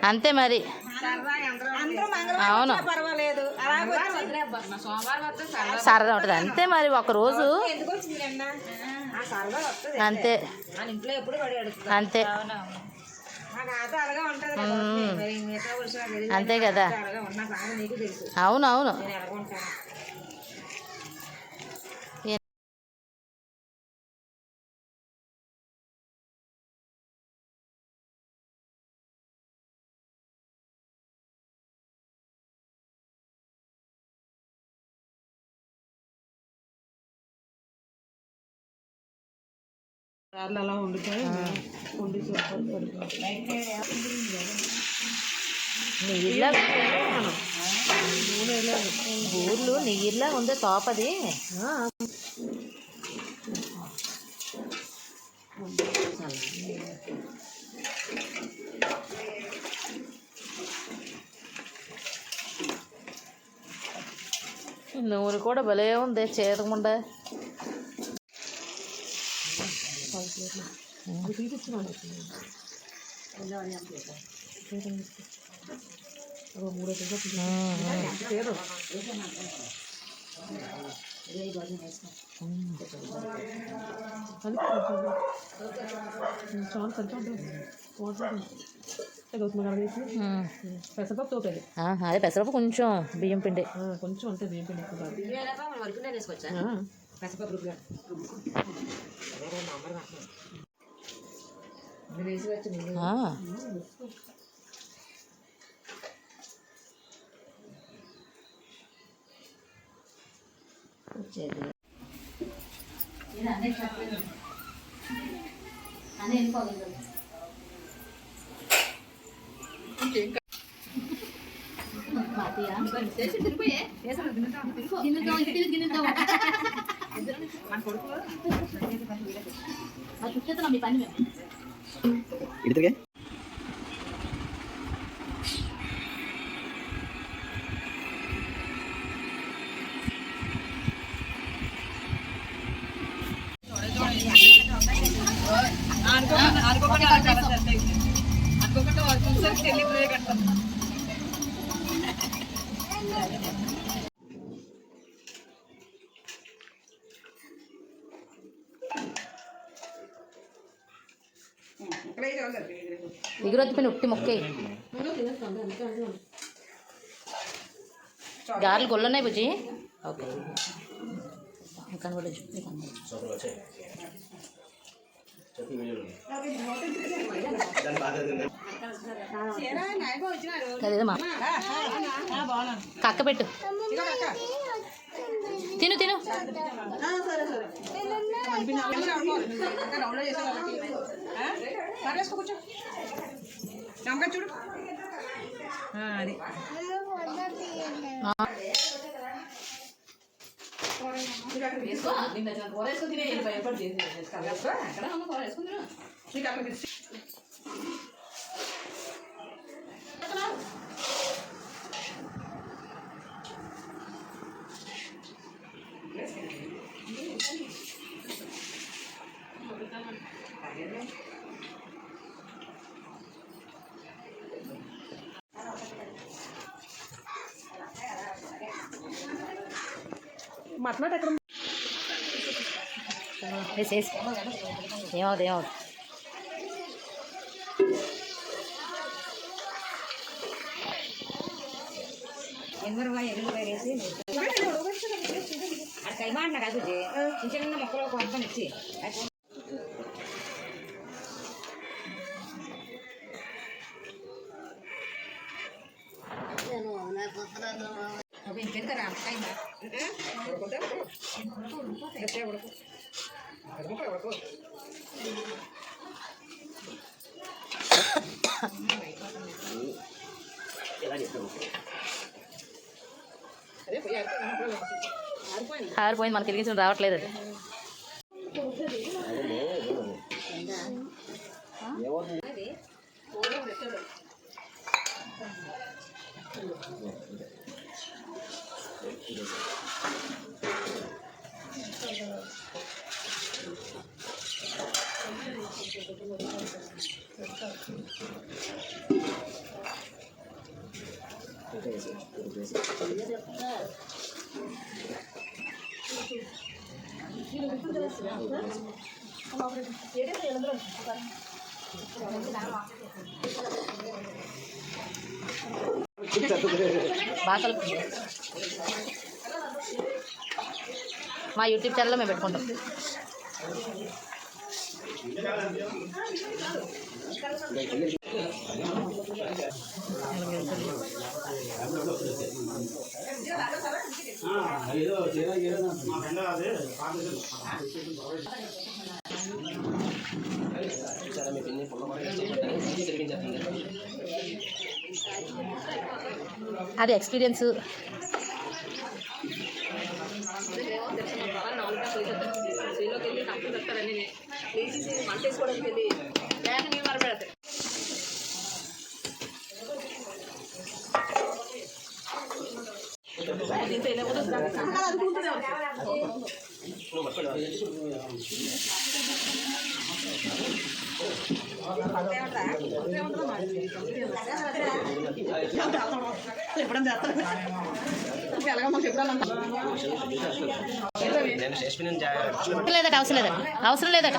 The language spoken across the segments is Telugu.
అంతే మరి. అవును సరదా ఉంటుంది అంతే మరి. ఒకరోజు అంతే అంతే అంతే కదా. అవును అవును నీళ్ళ ఊర్లు నీళ్ళ ఉందే తోపది. నూనె కూడా భలే ఉంది చేతకుండా. అదే పెసరపప్పు కొంచెం బియ్యం పిండి కొంచెం అంటే బియ్యం పిండి ఎగురొత్తిపోయిన ఉట్టి మొక్కే గారెలు గొల్లున్నాయి బుజ్జి. ఓకే కక్క పెట్టు తిను తిను. చూడు అది మాట్లాడు ఎక్కడ ఏమవుతుంది ఏమవుతుంది. కైమాట కాదు చిన్న చిన్న మొక్కలు కొంచెం ఇచ్చి పెడతారా ఆరిపోయింది మనకి వెలిగించడం రావట్లేదు. అది బాగా మా యూట్యూబ్ ఛానల్లో మేము పెట్టుకుంటాం. అది ఎక్స్పీరియన్స్. లేదట, అవసరం లేదట, అవసరం లేదట.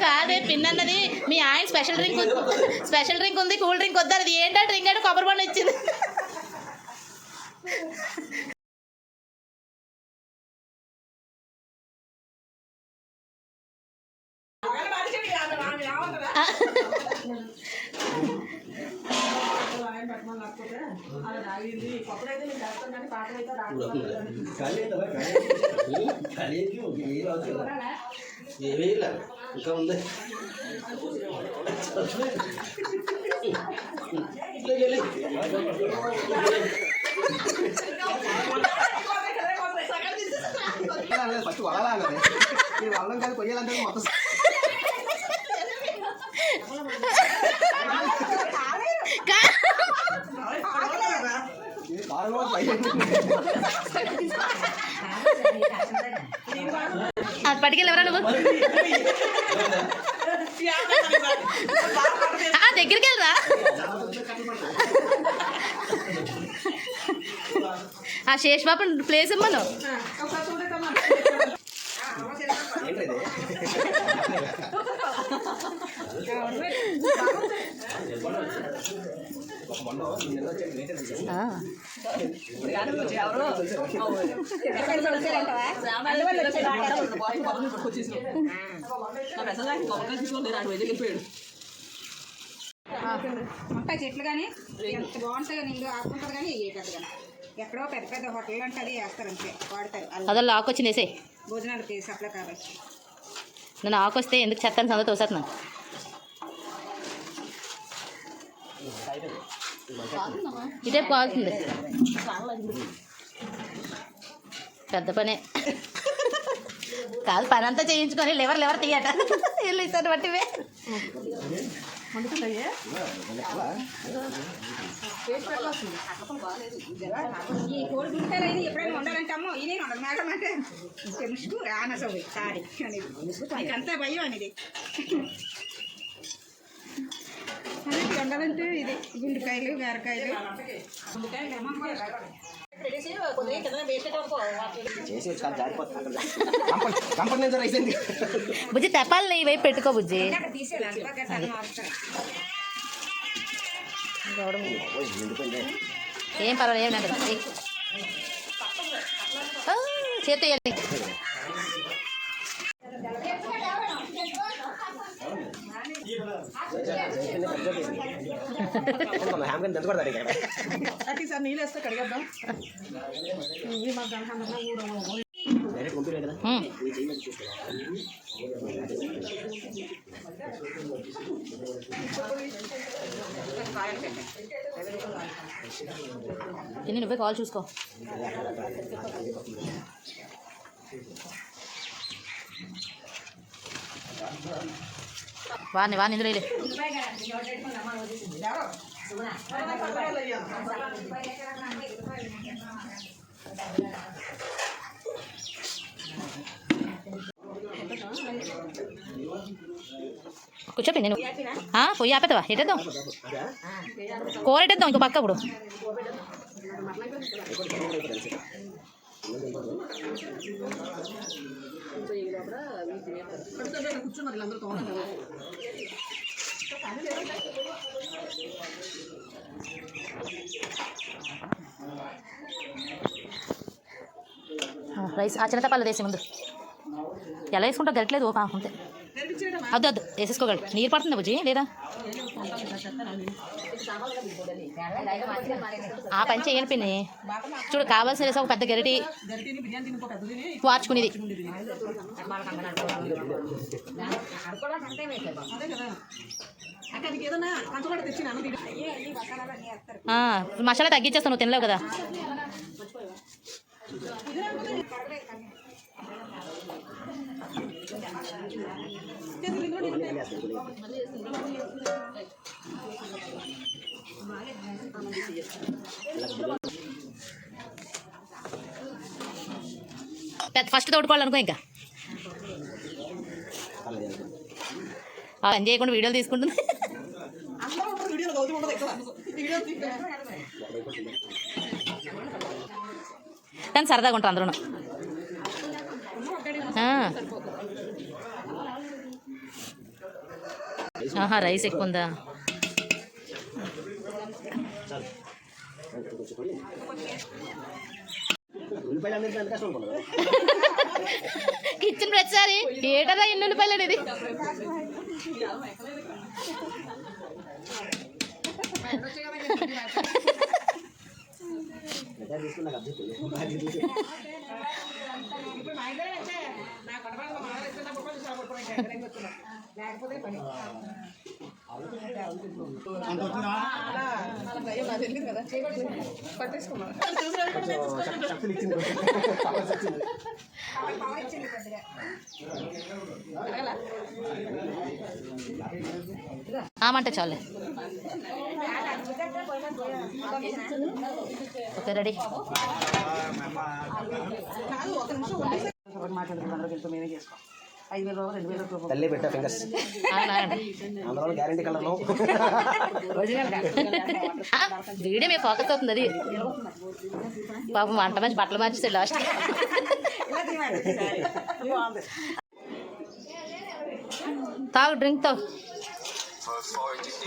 కాదే పిన్ అన్నది మీ ఆయన స్పెషల్ డ్రింక్ ఉంది, కూల్ డ్రింక్ వద్దు. అది ఏంటంటే డ్రింక్ అంటే కొబ్బరి బొండం ఇచ్చింది. ఇంకా ఉంది. ఫస్ట్ వదలా వల్లం కాదు కొయ్యాలంటే మొత్తం అది పట్టుకెళ్ళి ఎవరా నువ్వు దగ్గరికి వెళ్ళరా. ఆ శేష్ బాబు ప్లేస్ ఇమ్మను. ఉంటాయి చెట్లు కానీ ఎంత బాగుంటాయి కానీ ఇందులో ఆకుంటుంది కానీ పెద్దగా ఎక్కడో పెద్ద పెద్ద హోటల్ అంటే అది వేస్తారు అంతే వాడతారు. అదల్లో ఆకు వచ్చింది వేసే భోజనాలకి సప్లై కాబట్టి నన్ను ఆకు వస్తే ఎందుకు చెత్తాను సంగతి తోసేస్తున్నాను. ఇదే కావాల్సింది పెద్ద పనే కాదు. పని అంతా చేయించుకొని లెవర్ తీయట ఇల్లు ఇస్తారు బట్టివే. ఈ కోడి గుంటలు అయితే ఎప్పుడైనా ఉండాలంటామో ఇదే ఉండదు మేడం అంటే ముసుగు రానసవి సారీ అనేది అంతా భయం అనేది. ఉండాలంటే ఇది గుండెకాయలు బీరకాయలు బుజ్జి తెప్పాలి ఈ వైపు పెట్టుకో బుజ్జి. ఏం పర్వాలేదు ఏం లేదు చేతి సార్ నీళ్ళు వేస్తే కడిగేద్దాం. నువ్వే కాల్ చూసుకో. వాడిని ఇందులో వేయలే. కూర్చోపోయి నేను పొయ్యి ఆపేతావా? ఎట్టేద్దాం కూర ఎట్టేద్దాం ఇంకో పక్క ఇప్పుడు. రైస్ ఆ చిన్న తప్పాలు వేసి ముందు ఎలా వేసుకుంటా గట్లేదు ఓ అంతే. వద్దు వేసేసుకోగలడు. నీరు పడుతుంది బుజ్జి లేదా? ఆ పని చేయని పిన్ని చూడు, కావాల్సిన వేసా ఒక పెద్ద గరిటి వార్చుకునేది. మసాలా తగ్గించేస్తాను, నువ్వు తినలేవు కదా. ఫస్ట్ తోడుకోవాలనుకో ఇంకా పని చేయకుండా వీడియోలు తీసుకుంటుంది. కానీ సరదాగా ఉంటారు అందరూ. రైస్ ఎక్కువ ఉందా? కిచెన్ ప్రతిసారి ఏటరా ఎన్ని ఉల్లిపాయలు అనేది. ఆమంటే చాలే. Okay ready. తల్లి పెట్టా ఫింగర్స్ అందులో గ్యారంటీ కలర్లో వీడియో మేము ఫోకస్ అవుతుంది. అది పాపం వంట మంచి బట్టలు మార్చేస్తాడు లాస్ట్. తాగు డ్రింక్ తాగు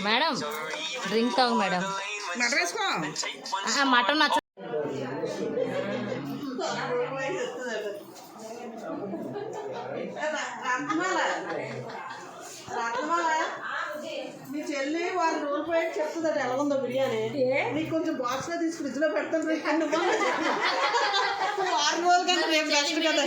మేడం, డ్రింక్ తాగు మేడం. మటన్ నచ్చ మీ చెల్లి వాళ్ళు రోజు పోయి చెప్తుంది అది ఎలా ఉందో బిర్యానీ. నీకు కొంచెం బాక్స్ లో తీసి ఫ్రిడ్జ్ లో పెడతాను. 6 రోజులు కానీ రేపు బెస్ట్ కదా.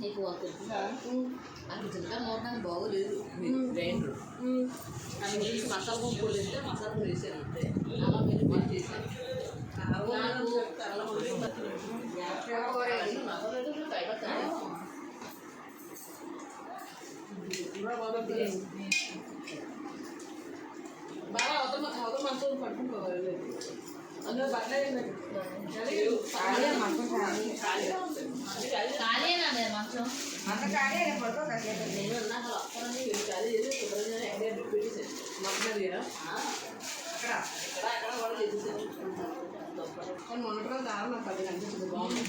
నీకు అది చిన్నగా మోటార్ బాగోలేదు గ్రైండర్ అవి తీసి మసాలా పొడి వేస్తే మసాలా పొడి వేసాను అంతే. అలా మీరు పని చేశాను. బాగా అవతల మంచం పట్టుకోవాలి. అందులో బట్టలు మొన్నటి రోజు దారుణం 10 కనిపిస్తుంది. బాగుంది.